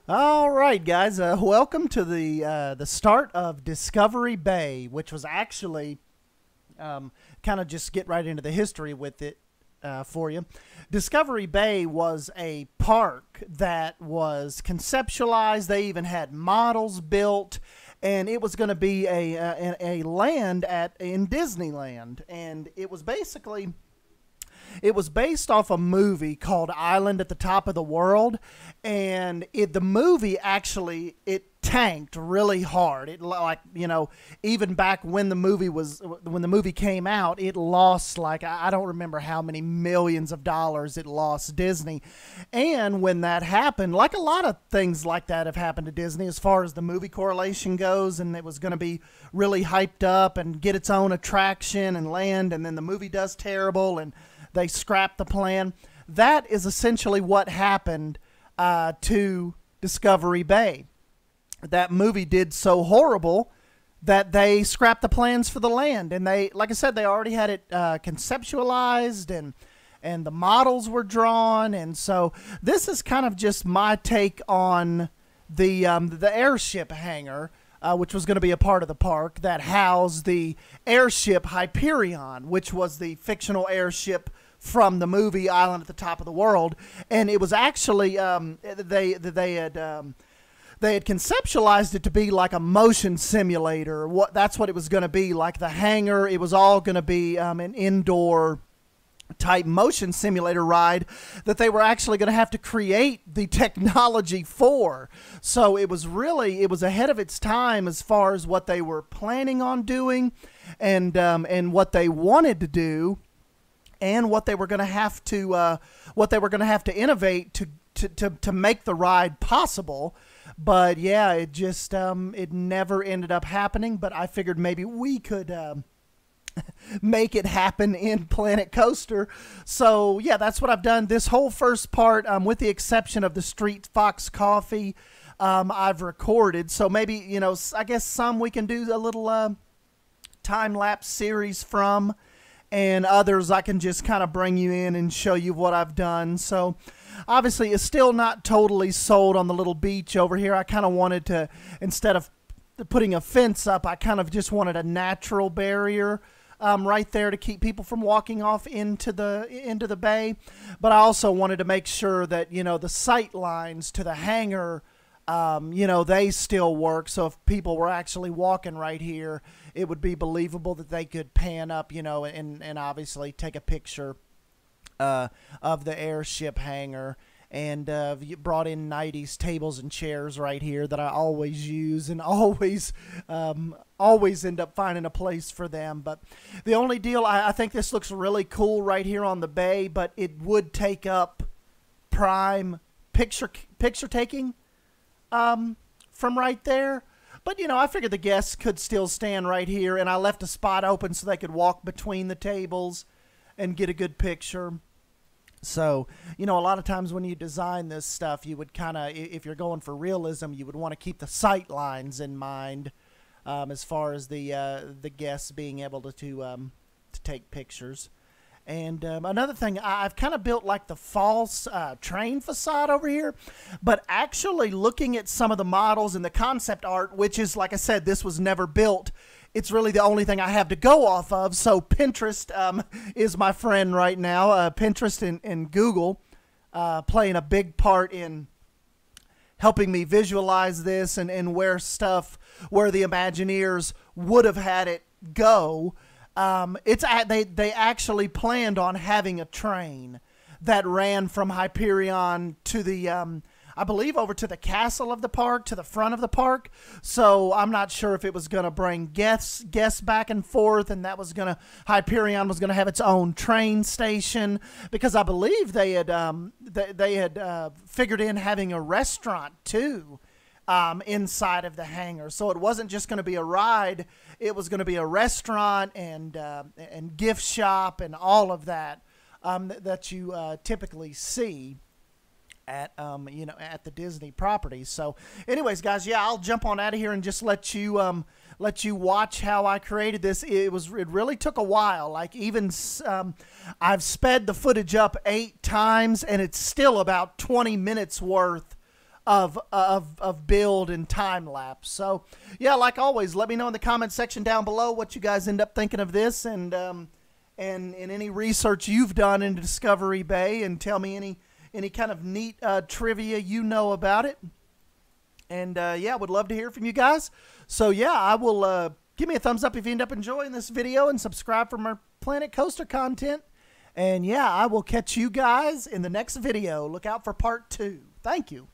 All right, guys. Welcome to the start of Discovery Bay, which was actually kind of just get right into the history with it for you. Discovery Bay was a park that was conceptualized. They even had models built, and it was going to be a land in Disneyland, and it was based off a movie called Island at the Top of the World, and the movie actually it tanked really hard. It like even back when the movie came out, it lost like I don't remember how many millions of dollars it lost Disney. And when that happened, like a lot of things like that have happened to Disney as far as the movie correlation goes, and it was going to be really hyped up and get its own attraction and land, and then the movie does terrible and they scrapped the plan. That is essentially what happened to Discovery Bay. That movie did so horrible that they scrapped the plans for the land. And they, like I said, they already had it conceptualized and the models were drawn. And so this is kind of just my take on the airship hangar, which was going to be a part of the park that housed the airship Hyperion, which was the fictional airship from the movie Island at the Top of the World. And it was actually they had conceptualized it to be like a motion simulator. That's what it was going to be, like the hangar. It was all going to be an indoor type motion simulator ride that they were actually going to have to create the technology for. So it was ahead of its time as far as what they were planning on doing and what they wanted to do and what they were going to have to innovate to make the ride possible. But yeah, it just it never ended up happening. But I figured maybe we could make it happen in Planet Coaster. So yeah, that's what I've done. This whole first part, with the exception of the Street Fox Coffee, I've recorded. So maybe I guess some we can do a little time lapse series from, and others I can just kind of bring you in and show you what I've done. So obviously it's still not totally sold on the little beach over here. I kind of wanted to, instead of putting a fence up, I kind of just wanted a natural barrier right there to keep people from walking off into the bay. But I also wanted to make sure that the sight lines to the hangar, they still work. So if people were actually walking right here, it would be believable that they could pan up, and obviously take a picture of the airship hangar. And brought in 90s tables and chairs right here that I always use and always end up finding a place for them. But the only deal, I think this looks really cool right here on the bay, but it would take up prime picture taking from right there. But I figured the guests could still stand right here, and I left a spot open so they could walk between the tables and get a good picture. So, a lot of times when you design this stuff, you would kind of, if you're going for realism, you would want to keep the sight lines in mind as far as the guests being able to take pictures. And another thing, I've kind of built like the false train facade over here, but actually looking at some of the models and the concept art, which is, like I said, this was never built. It's really the only thing I have to go off of. So Pinterest is my friend right now. Pinterest and Google playing a big part in helping me visualize this and where the Imagineers would have had it go. They actually planned on having a train that ran from Hyperion to the I believe over to the castle of the park, to the front of the park. So I'm not sure if it was going to bring guests back and forth, and Hyperion was going to have its own train station, because I believe they had figured in having a restaurant too inside of the hangar. So it wasn't just going to be a ride; it was going to be a restaurant and gift shop and all of that that you typically see at at the Disney properties. So anyways, guys, yeah, I'll jump on out of here and just let you watch how I created this. It really took a while. Like, even I've sped the footage up 8 times, and it's still about 20 minutes worth of build and time lapse. So yeah, like always, let me know in the comment section down below what you guys end up thinking of this, and any research you've done into Discovery Bay, and tell me any kind of neat trivia you know about it. And yeah, would love to hear from you guys. So yeah, I will give me a thumbs up if you end up enjoying this video, and subscribe for more Planet Coaster content. And yeah, I will catch you guys in the next video. Look out for part 2. Thank you.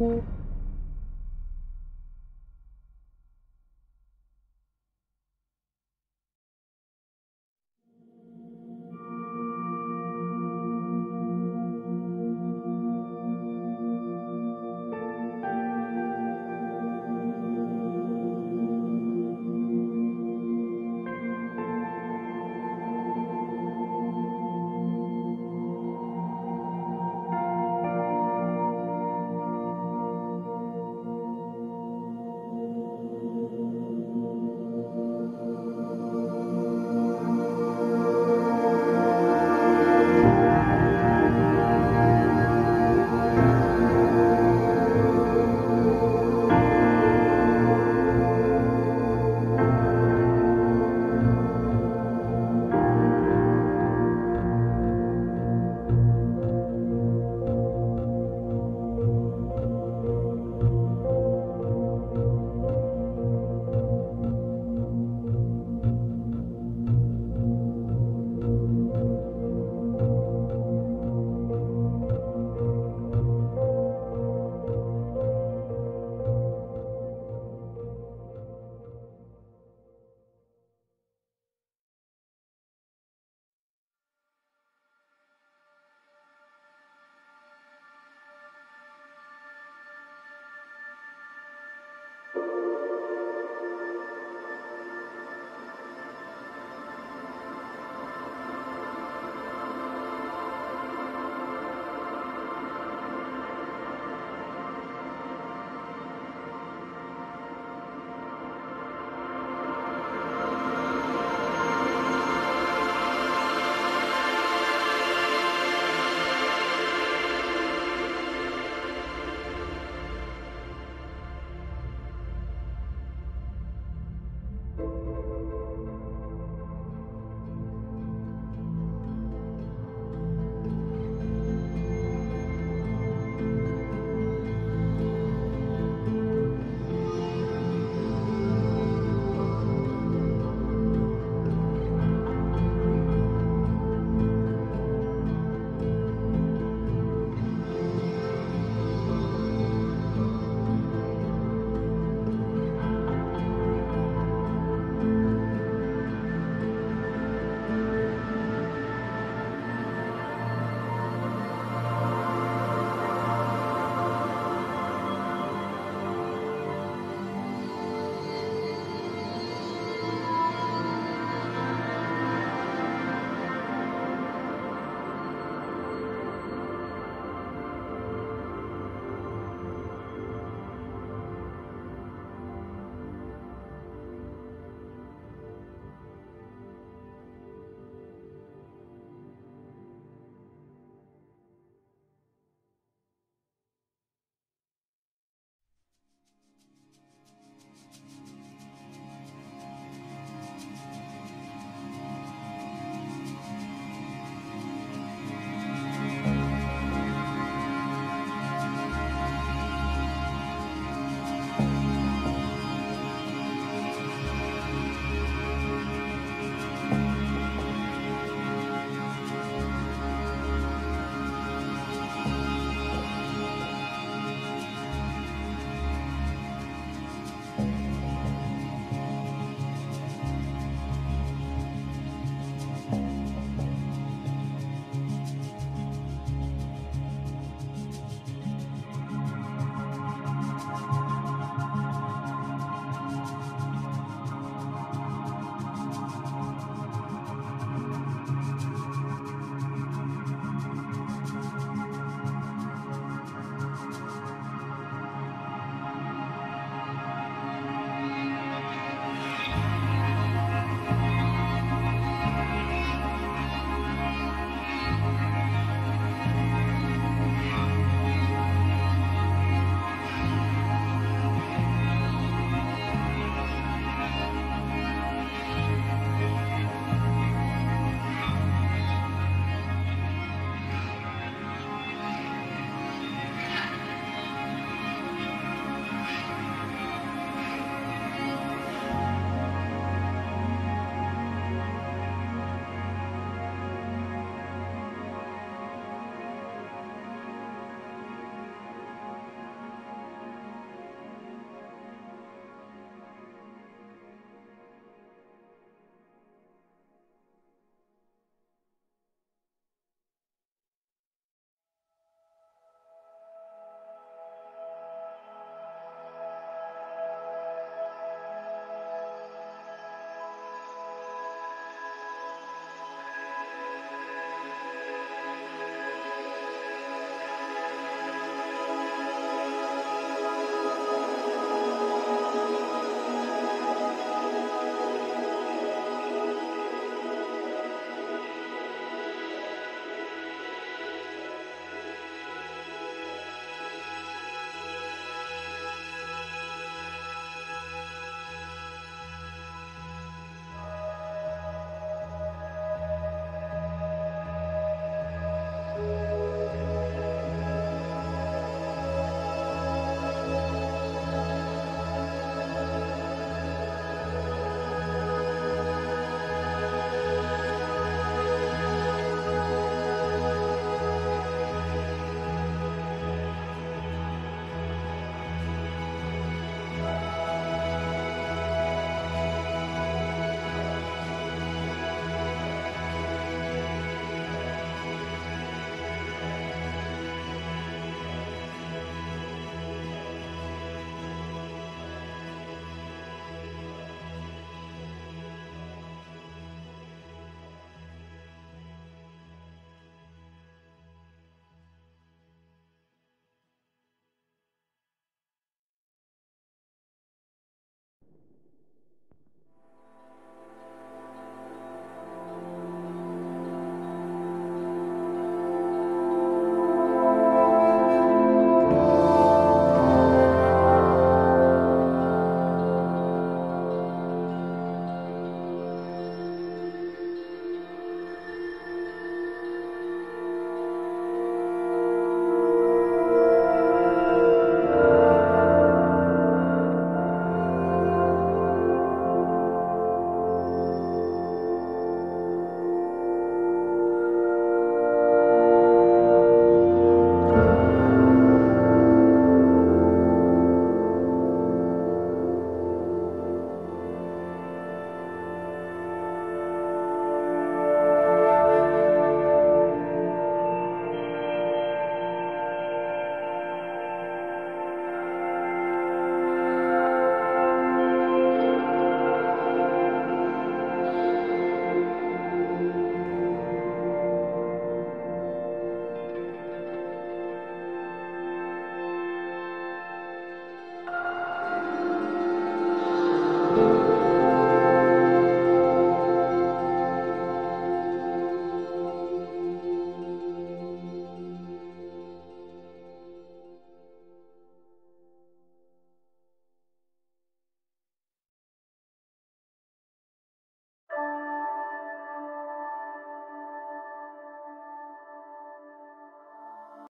you.